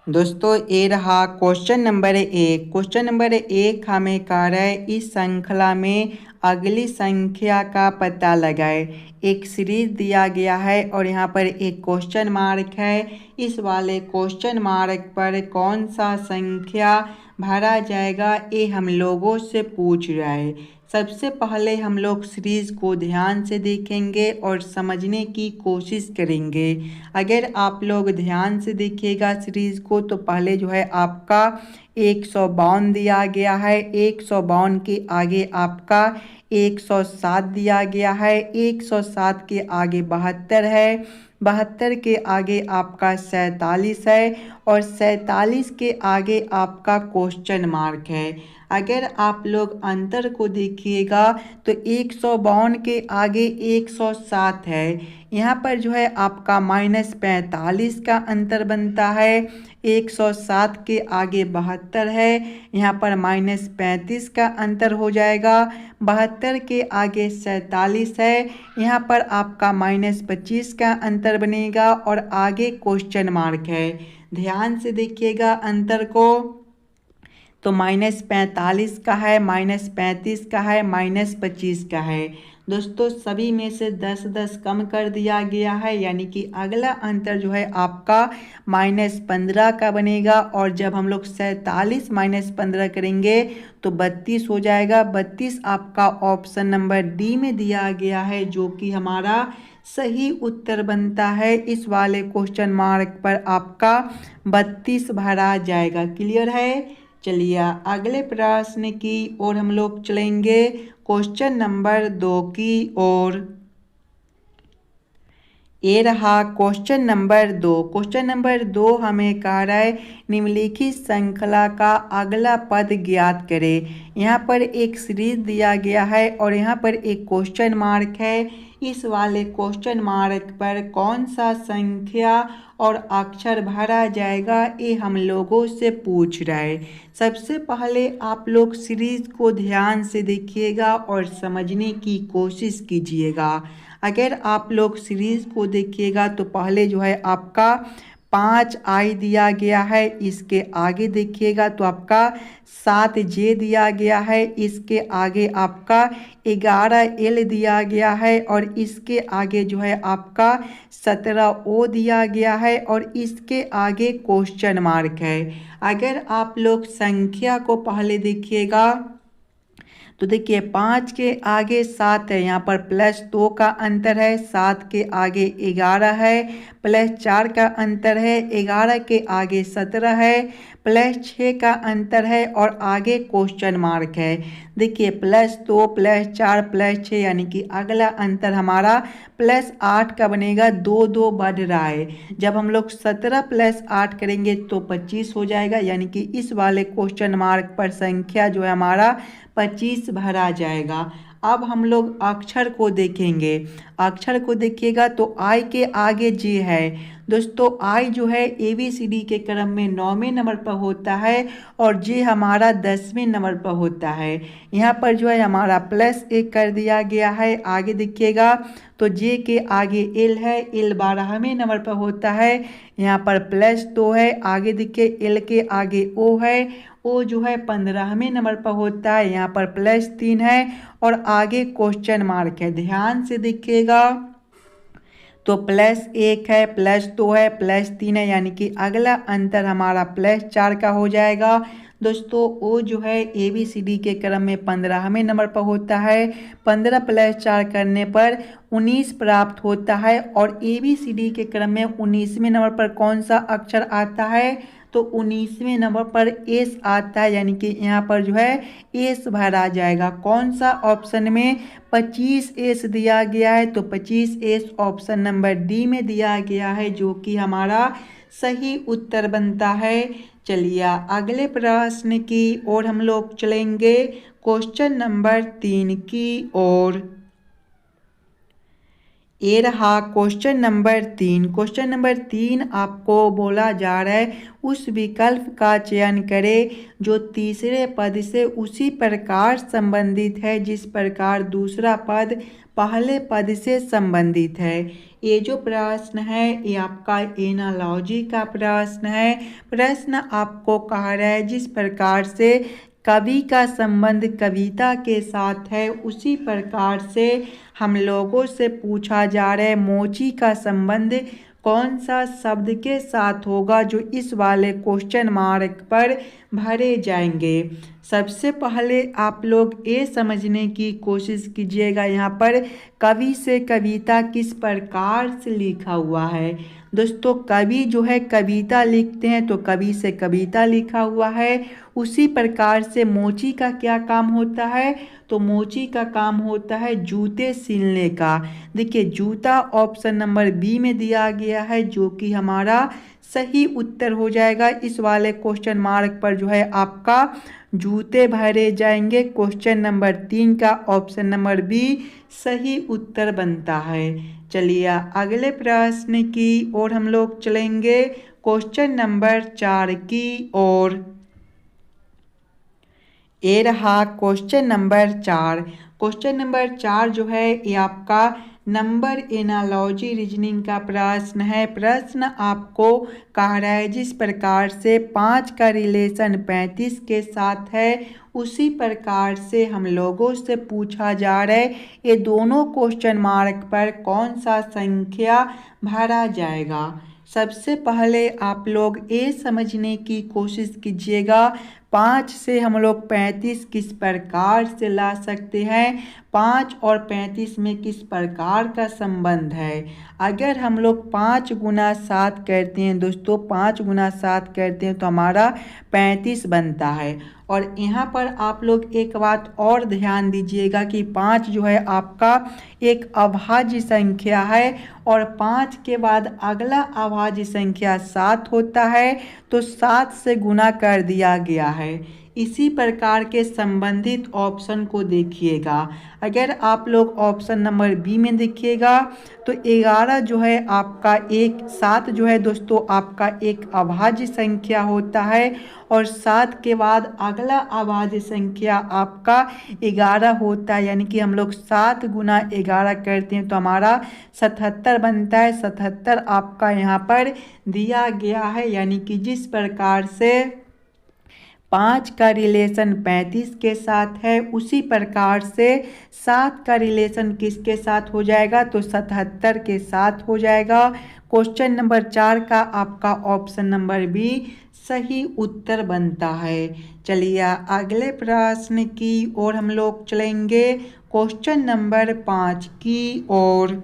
दोस्तों ये रहा क्वेश्चन नंबर 1। क्वेश्चन नंबर 1 हमें कह रहा है इस श्रृंखला में अगली संख्या का पता लगाए। एक सीरीज दिया गया है और यहाँ पर एक क्वेश्चन मार्क है। इस वाले क्वेश्चन मार्क पर कौन सा संख्या भरा जाएगा ये हम लोगों से पूछ रहा है। सबसे पहले हम लोग सीरीज को ध्यान से देखेंगे और समझने की कोशिश करेंगे। अगर आप लोग ध्यान से देखिएगा सीरीज को तो पहले जो है आपका 152 दिया गया है। 152 के आगे आपका 107 दिया गया है। 107 के आगे 72 है। 72 के आगे आपका 47 है और 47 के आगे आपका क्वेश्चन मार्क है। अगर आप लोग अंतर को देखिएगा तो 152 के आगे 107 है। यहाँ पर जो है आपका -45 का अंतर बनता है। 107 के आगे 72 है। यहाँ पर -35 का अंतर हो जाएगा। 72 के आगे 47 है। यहाँ पर आपका -25 का अंतर बनेगा और आगे क्वेश्चन मार्क है। ध्यान से देखिएगा अंतर को तो -45 का है, -35 का है, -25 का है। दोस्तों सभी में से 10-10 कम कर दिया गया है, यानी कि अगला अंतर जो है आपका -15 का बनेगा। और जब हम लोग 47 -15 करेंगे तो 32 हो जाएगा। 32 आपका ऑप्शन नंबर डी में दिया गया है, जो कि हमारा सही उत्तर बनता है। इस वाले क्वेश्चन मार्क पर आपका 32 भरा जाएगा। क्लियर है। चलिए अगले प्रश्न की ओर हम लोग चलेंगे, क्वेश्चन नंबर 2 की ओर। ये रहा क्वेश्चन नंबर 2। क्वेश्चन नंबर 2 हमें कह रहा है निम्नलिखित श्रृंखला का अगला पद ज्ञात करें। यहाँ पर एक सीरीज दिया गया है और यहाँ पर एक क्वेश्चन मार्क है। इस वाले क्वेश्चन मार्क पर कौन सा संख्या और अक्षर भरा जाएगा ये हम लोगों से पूछ रहा है। सबसे पहले आप लोग सीरीज को ध्यान से देखिएगा और समझने की कोशिश कीजिएगा। अगर आप लोग सीरीज को देखिएगा तो पहले जो है आपका 5i दिया गया है। इसके आगे देखिएगा तो आपका 7j दिया गया है। इसके आगे आपका 11l दिया गया है और इसके आगे जो है आपका 17o दिया गया है और इसके आगे क्वेश्चन मार्क है। अगर आप लोग संख्या को पहले देखिएगा तो देखिए 5 के आगे 7 है, यहाँ पर +2 का अंतर है। 7 के आगे 11 है, +4 का अंतर है। 11 के आगे 17 है, +6 का अंतर है और आगे क्वेश्चन मार्क है। देखिए +2 +4 +6 यानी कि अगला अंतर हमारा +8 का बनेगा। 2 बढ़ रहा है। जब हम लोग 17 + 8 करेंगे तो 25 हो जाएगा, यानी कि इस वाले क्वेश्चन मार्क पर संख्या जो है हमारा 25 भरा जाएगा। अब हम लोग अक्षर को देखेंगे। अक्षर को देखिएगा तो आई के आगे जे है। दोस्तों आई जो है ABCD के क्रम में 9वें नंबर पर होता है और जे हमारा 10वें नंबर पर होता है। यहाँ पर जो है हमारा +1 कर दिया गया है। आगे देखिएगा तो जे के आगे एल है। एल 12वें नंबर पर होता है। यहाँ पर +2 है। आगे देखिए एल के आगे ओ है। ओ जो है 15वें नंबर पर होता है। यहाँ पर +3 है और आगे क्वेश्चन मार्क है। ध्यान से देखिएगा तो +1 है, +2 है, +3 है, यानी कि अगला अंतर हमारा +4 का हो जाएगा। दोस्तों ओ जो है ABCD के क्रम में 15वें नंबर पर होता है। 15 + 4 करने पर 19 प्राप्त होता है और ABCD के क्रम में 19वें नंबर पर कौन सा अक्षर आता है तो 19वें नंबर पर एस आता है, यानी कि यहाँ पर जो है एस भरा जाएगा। कौन सा ऑप्शन में 25s दिया गया है तो 25s ऑप्शन नंबर डी में दिया गया है, जो कि हमारा सही उत्तर बनता है। चलिए अगले प्रश्न की ओर हम लोग चलेंगे, क्वेश्चन नंबर 3 की ओर। ये रहा क्वेश्चन नंबर 3। क्वेश्चन नंबर 3 आपको बोला जा रहा है उस विकल्प का चयन करें जो तीसरे पद से उसी प्रकार संबंधित है जिस प्रकार दूसरा पद पहले पद से संबंधित है। ये जो प्रश्न है ये आपका एनालॉजी का प्रश्न है। प्रश्न आपको कह रहा है जिस प्रकार से कवि का संबंध कविता के साथ है उसी प्रकार से हम लोगों से पूछा जा रहा है मोची का संबंध कौन सा शब्द के साथ होगा जो इस वाले क्वेश्चन मार्क पर भरे जाएंगे। सबसे पहले आप लोग ये समझने की कोशिश कीजिएगा यहाँ पर कवि से कविता किस प्रकार से लिखा हुआ है। दोस्तों कवि जो है कविता लिखते हैं तो कवि से कविता लिखा हुआ है। उसी प्रकार से मोची का क्या काम होता है, तो मोची का काम होता है जूते सिलने का। देखिए जूता ऑप्शन नंबर बी में दिया गया है जो कि हमारा सही उत्तर हो जाएगा। इस वाले क्वेश्चन मार्क पर जो है आपका जूते भरे जाएंगे। क्वेश्चन नंबर 3 का ऑप्शन नंबर बी सही उत्तर बनता है। चलिए अगले प्रश्न की ओर हम लोग चलेंगे, क्वेश्चन नंबर 4 की ओर। ये रहा क्वेश्चन नंबर 4। क्वेश्चन नंबर 4 जो है ये आपका नंबर एनालॉजी रीजनिंग का प्रश्न है। प्रश्न आपको कह रहा है जिस प्रकार से 5 का रिलेशन 35 के साथ है उसी प्रकार से हम लोगों से पूछा जा रहा है ये दोनों क्वेश्चन मार्क पर कौन सा संख्या भरा जाएगा। सबसे पहले आप लोग ये समझने की कोशिश कीजिएगा 5 से हम लोग 35 किस प्रकार से ला सकते हैं, 5 और 35 में किस प्रकार का संबंध है। अगर हम लोग 5 गुना 7 करते हैं दोस्तों, 5 गुना 7 करते हैं तो हमारा 35 बनता है। और यहाँ पर आप लोग एक बात और ध्यान दीजिएगा कि 5 जो है आपका एक अभाज्य संख्या है और 5 के बाद अगला अभाज्य संख्या 7 होता है तो 7 से गुना कर दिया गया है। इसी प्रकार के संबंधित ऑप्शन को देखिएगा। अगर आप लोग ऑप्शन नंबर बी में देखिएगा तो 11 जो है आपका 7 जो है दोस्तों आपका एक अभाज्य संख्या होता है और 7 के बाद अगला अभाज्य संख्या आपका 11 होता है। यानी कि हम लोग 7 गुना 11 करते हैं तो हमारा 77 बनता है। 77 आपका यहाँ पर दिया गया है। यानी कि जिस प्रकार से 5 का रिलेशन 35 के साथ है उसी प्रकार से 7 का रिलेशन किसके साथ हो जाएगा, तो 77 के साथ हो जाएगा। क्वेश्चन नंबर 4 का आपका ऑप्शन नंबर बी सही उत्तर बनता है। चलिए अगले प्रश्न की ओर हम लोग चलेंगे, क्वेश्चन नंबर 5 की ओर।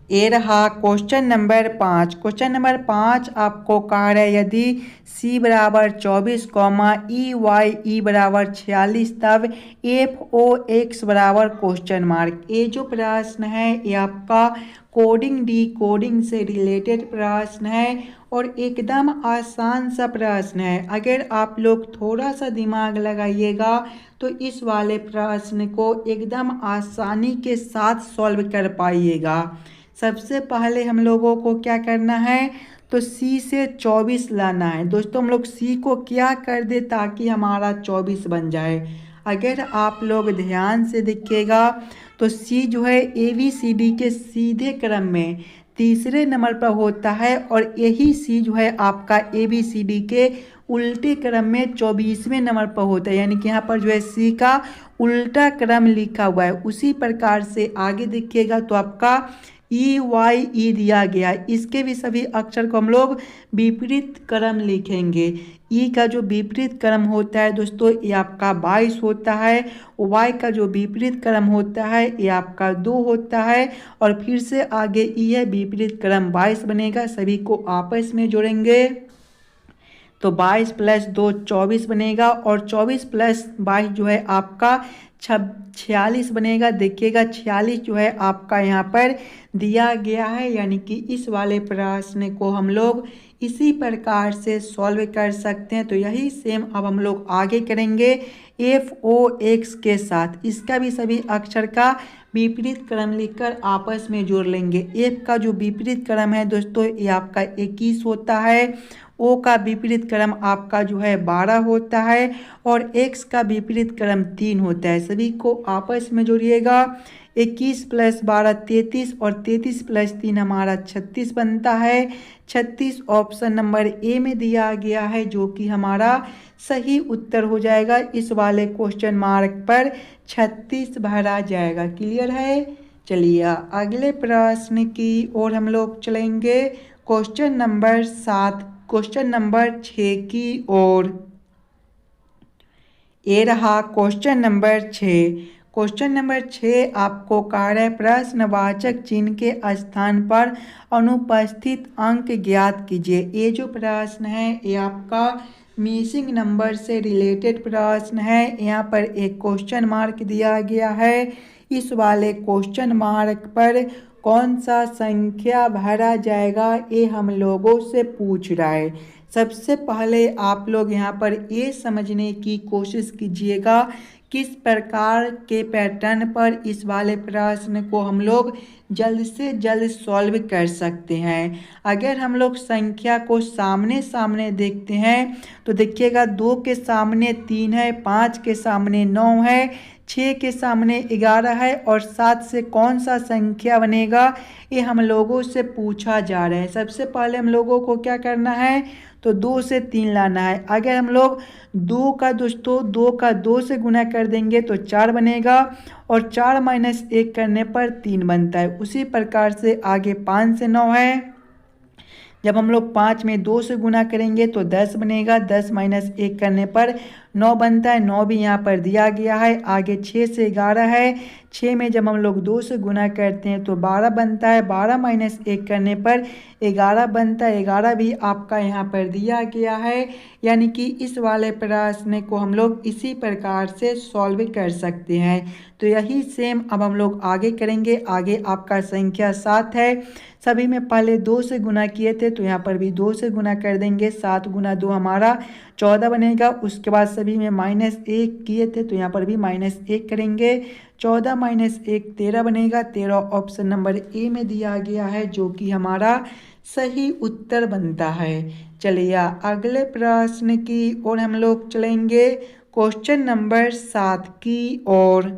ये रहा क्वेश्चन नंबर 5। क्वेश्चन नंबर 5 आपको कह रहा है यदि c बराबर 24 ई वाई ई बराबर 46 तब एफ ओ एक्स बराबर क्वेश्चन मार्क। ये जो प्रश्न है ये आपका कोडिंग डी कोडिंग से रिलेटेड प्रश्न है और एकदम आसान सा प्रश्न है। अगर आप लोग थोड़ा सा दिमाग लगाइएगा तो इस वाले प्रश्न को एकदम आसानी के साथ सॉल्व कर पाइएगा। सबसे पहले हम लोगों को क्या करना है, तो c से 24 लाना है। दोस्तों हम लोग c को क्या कर दे ताकि हमारा 24 बन जाए। अगर आप लोग ध्यान से देखिएगा तो c जो है ABCD के सीधे क्रम में तीसरे नंबर पर होता है और यही c जो है आपका ABCD के उल्टे क्रम में 24वें नंबर पर होता है। यानी कि यहाँ पर जो है c का उल्टा क्रम लिखा हुआ है। उसी प्रकार से आगे देखिएगा तो आपका ई वाई ई दिया गया, इसके भी सभी अक्षर को हम लोग विपरीत क्रम लिखेंगे। ई का जो विपरीत क्रम होता है दोस्तों ये आपका 22 होता है। वाई का जो विपरीत क्रम होता है ये आपका 2 होता है और फिर से आगे ई है, विपरीत क्रम 22 बनेगा। सभी को आपस में जोड़ेंगे तो 22 + 2 24 बनेगा और 24 + 22 जो है आपका 46 बनेगा। देखिएगा 46 जो है आपका यहाँ पर दिया गया है, यानी कि इस वाले प्रश्न को हम लोग इसी प्रकार से सॉल्व कर सकते हैं। तो यही सेम अब हम लोग आगे करेंगे FOX के साथ। इसका भी सभी अक्षर का विपरीत क्रम लिखकर आपस में जोड़ लेंगे। F का जो विपरीत क्रम है दोस्तों ये आपका 21 होता है। O का विपरीत क्रम आपका जो है 12 होता है और X का विपरीत क्रम 3 होता है। सभी को आपस में जोड़िएगा। 21 + 12 33 और 33 + 3 हमारा 36 बनता है। 36 ऑप्शन नंबर ए में दिया गया है, जो कि हमारा सही उत्तर हो जाएगा। इस वाले क्वेश्चन मार्क पर 36 भरा जाएगा। क्लियर है। चलिए अगले प्रश्न की ओर हम लोग चलेंगे। क्वेश्चन नंबर 7 क्वेश्चन नंबर 6 की ओर। ये रहा क्वेश्चन नंबर 6। क्वेश्चन नंबर 6 आपको कार्य प्रश्नवाचक चिन्ह के स्थान पर अनुपस्थित अंक ज्ञात कीजिए। ये जो प्रश्न है ये आपका मिसिंग नंबर से रिलेटेड प्रश्न है। यहाँ पर एक क्वेश्चन मार्क दिया गया है। इस वाले क्वेश्चन मार्क पर कौन सा संख्या भरा जाएगा ये हम लोगों से पूछ रहा है। सबसे पहले आप लोग यहाँ पर ये समझने की कोशिश कीजिएगा किस प्रकार के पैटर्न पर इस वाले प्रश्न को हम लोग जल्द से जल्द सॉल्व कर सकते हैं। अगर हम लोग संख्या को सामने सामने देखते हैं तो देखिएगा 2 के सामने 3 है, 5 के सामने 9 है, 6 के सामने 11 है और 7 से कौन सा संख्या बनेगा ये हम लोगों से पूछा जा रहा है। सबसे पहले हम लोगों को क्या करना है तो 2 से 3 लाना है। अगर हम लोग 2 का 2 से गुना कर देंगे तो 4 बनेगा और 4 - 1 करने पर 3 बनता है। उसी प्रकार से आगे 5 से 9 है। जब हम लोग 5 में 2 से गुना करेंगे तो 10 बनेगा। 10 - 1 करने पर 9 बनता है। 9 भी यहाँ पर दिया गया है। आगे 6 से 11 है। 6 में जब हम लोग 2 से गुना करते हैं तो 12 बनता है। 12 - 1 करने पर 11 बनता है। 11 भी आपका यहाँ पर दिया गया है। यानी कि इस वाले प्रश्न को हम लोग इसी प्रकार से सॉल्व कर सकते हैं। तो यही सेम अब हम लोग आगे करेंगे। आगे आपका संख्या 7 है। सभी में पहले 2 से गुना किए थे तो यहाँ पर भी 2 से गुना कर देंगे। 7 × 2 हमारा 14 बनेगा। उसके बाद सभी में -1 किए थे तो यहाँ पर भी -1 करेंगे। 14 - 1 13 बनेगा। 13 ऑप्शन नंबर ए में दिया गया है, जो कि हमारा सही उत्तर बनता है। चलिए अगले प्रश्न की ओर हम लोग चलेंगे। क्वेश्चन नंबर 7 की ओर।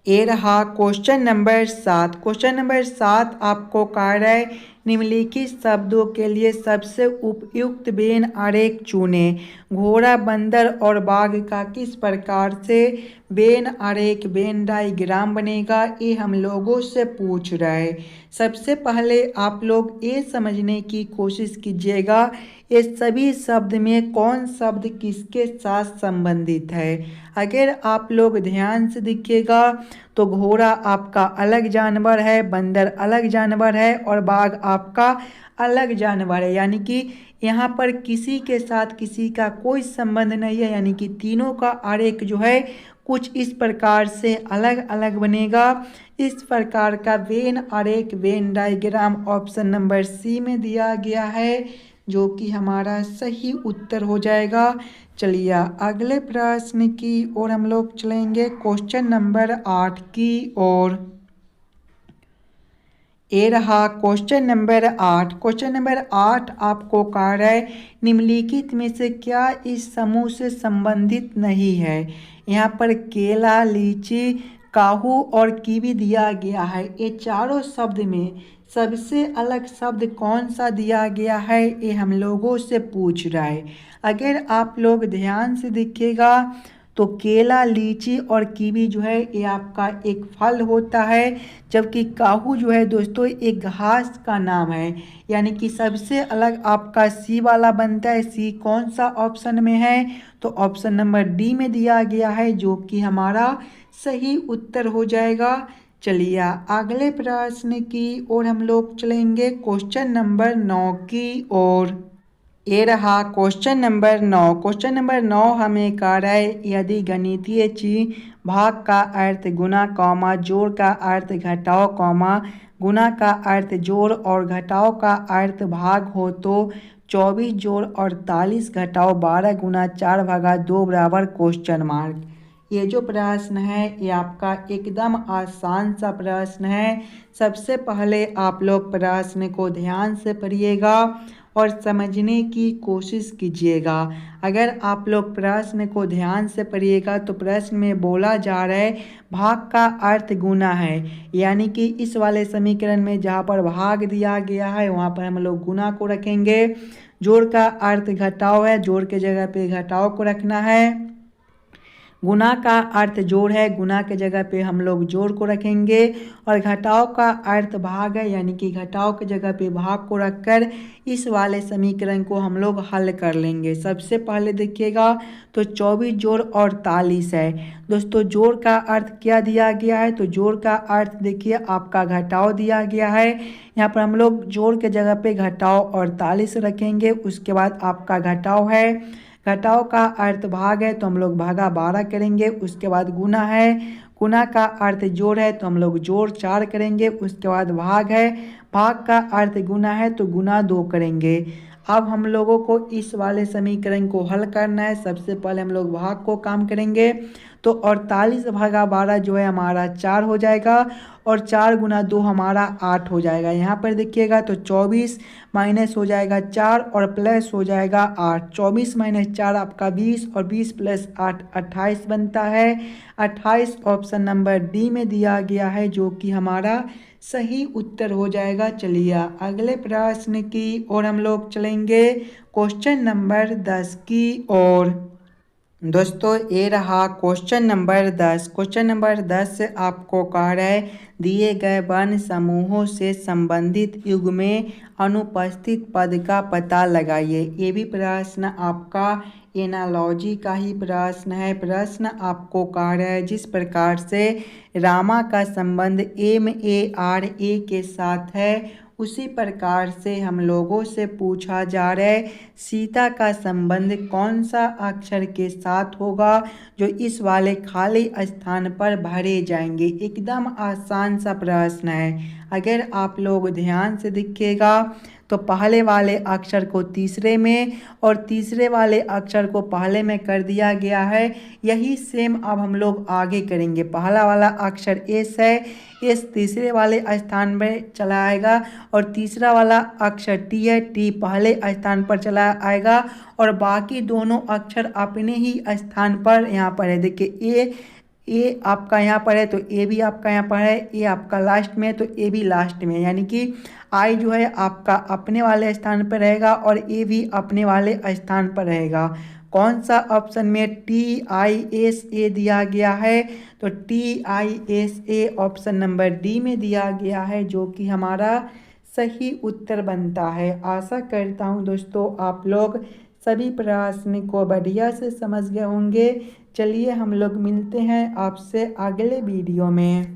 ये रहा क्वेश्चन नंबर 7। क्वेश्चन नंबर 7 आपको कार्य निम्नलिखित शब्दों के लिए सबसे उपयुक्त वेन आरेख चुने। घोड़ा, बंदर और बाघ का किस प्रकार से वेन आरेख वेन डायग्राम बनेगा ये हम लोगों से पूछ रहा है। सबसे पहले आप लोग ये समझने की कोशिश कीजिएगा ये सभी शब्द में कौन शब्द किसके साथ संबंधित है। अगर आप लोग ध्यान से देखिएगा तो घोड़ा आपका अलग जानवर है, बंदर अलग जानवर है और बाघ आपका अलग जानवर है। यानी कि यहाँ पर किसी के साथ किसी का कोई संबंध नहीं है। यानी कि तीनों का आरेख जो है कुछ इस प्रकार से अलग अलग बनेगा। इस प्रकार का वेन आरेख Venn diagram option number C में दिया गया है, जो कि हमारा सही उत्तर हो जाएगा। चलिए अगले प्रश्न की ओर हम लोग चलेंगे। क्वेश्चन नंबर 8 की ओर। ये रहा क्वेश्चन नंबर 8। क्वेश्चन नंबर 8 आपको कार्य निम्नलिखित में से क्या इस समूह से संबंधित नहीं है। यहाँ पर केला, लीची, काहू और कीवी दिया गया है। ये चारों शब्द में सबसे अलग शब्द कौन सा दिया गया है ये हम लोगों से पूछ रहा है। अगर आप लोग ध्यान से देखिएगा तो केला, लीची और कीवी जो है ये आपका एक फल होता है, जबकि काहू जो है दोस्तों एक घास का नाम है। यानी कि सबसे अलग आपका सी वाला बनता है। सी कौन सा ऑप्शन में है तो ऑप्शन नंबर डी में दिया गया है, जो कि हमारा सही उत्तर हो जाएगा। चलिए अगले प्रश्न की ओर हम लोग चलेंगे। क्वेश्चन नंबर 9 की ओर। ये रहा क्वेश्चन नंबर 9। क्वेश्चन नंबर 9 हमें कह रहा है यदि गणितीय चीज भाग का अर्थ गुना कॉमा जोड़ का अर्थ घटाओ कॉमा गुना का अर्थ जोड़ और घटाओ का अर्थ भाग हो तो 24 जोड़ 48 घटाओ 12 गुना 4 भागा 2 बराबर क्वेश्चन मार्क। ये जो प्रश्न है ये आपका एकदम आसान सा प्रश्न है। सबसे पहले आप लोग प्रश्न को ध्यान से पढ़िएगा और समझने की कोशिश कीजिएगा। अगर आप लोग प्रश्न को ध्यान से पढ़िएगा तो प्रश्न में बोला जा रहा है भाग का अर्थ गुना है, यानी कि इस वाले समीकरण में जहाँ पर भाग दिया गया है वहाँ पर हम लोग गुना को रखेंगे। जोड़ का अर्थ घटाओ है, जोड़ के जगह पे घटाओ को रखना है। गुना का अर्थ जोड़ है, गुना के जगह पे हम लोग जोड़ को रखेंगे। और घटाओ का अर्थ भाग है, यानी कि घटाओ के जगह पे भाग को रखकर इस वाले समीकरण को हम लोग हल कर लेंगे। सबसे पहले देखिएगा तो 24 जोड़ 48 है। दोस्तों जोड़ का अर्थ क्या दिया गया है, तो जोड़ का अर्थ देखिए आपका घटाओ दिया गया है। यहाँ पर हम लोग जोड़ के जगह पे घटाओ 48 रखेंगे। उसके बाद आपका घटाओ है, घटाओ का अर्थ भाग है तो हम लोग भागा 12 करेंगे। उसके बाद गुना है, गुना का अर्थ जोड़ है तो हम लोग जोड़ 4 करेंगे। उसके बाद भाग है, भाग का अर्थ गुना है तो गुना 2 करेंगे। अब हम लोगों को इस वाले समीकरण को हल करना है। सबसे पहले हम लोग भाग को काम करेंगे तो 48 भागा 12 जो है हमारा 4 हो जाएगा और 4 गुना 2 हमारा 8 हो जाएगा। यहाँ पर देखिएगा तो 24 माइनस हो जाएगा 4 और प्लस हो जाएगा 8। 24 माइनस 4 आपका 20 और 20 प्लस 8 28 बनता है। 28 ऑप्शन नंबर डी में दिया गया है जो कि हमारा सही उत्तर हो जाएगा। चलिए अगले प्रश्न की ओर हम लोग चलेंगे, क्वेश्चन नंबर 10 की ओर। दोस्तों ये रहा क्वेश्चन नंबर 10। क्वेश्चन नंबर 10 आपको कह रहा है दिए गए वर्ण समूहों से संबंधित युग में अनुपस्थित पद का पता लगाइए। ये भी प्रश्न आपका एनालॉजी का ही प्रश्न है। प्रश्न आपको कह रहा है जिस प्रकार से रामा का संबंध MARA के साथ है उसी प्रकार से हम लोगों से पूछा जा रहा है सीता का संबंध कौन सा अक्षर के साथ होगा जो इस वाले खाली स्थान पर भरे जाएंगे। एकदम आसान सा प्रश्न है। अगर आप लोग ध्यान से देखिएगा तो पहले वाले अक्षर को तीसरे में और तीसरे वाले अक्षर को पहले में कर दिया गया है। यही सेम अब हम लोग आगे करेंगे। पहला वाला अक्षर एस है, एस तीसरे वाले स्थान में चला आएगा और तीसरा वाला अक्षर टी है, टी पहले स्थान पर चला आएगा और बाकी दोनों अक्षर अपने ही स्थान पर यहाँ पर है। देखिए ए आपका यहाँ पर है तो ए भी आपका यहाँ पर है, ए आपका लास्ट में तो ए भी लास्ट में, यानी कि आई जो है आपका अपने वाले स्थान पर रहेगा और ए भी अपने वाले स्थान पर रहेगा। कौन सा ऑप्शन में TISA दिया गया है, तो TISA ऑप्शन नंबर डी में दिया गया है जो कि हमारा सही उत्तर बनता है। आशा करता हूँ दोस्तों आप लोग सभी प्रश्न को बढ़िया से समझ गए होंगे। चलिए हम लोग मिलते हैं आपसे अगले वीडियो में।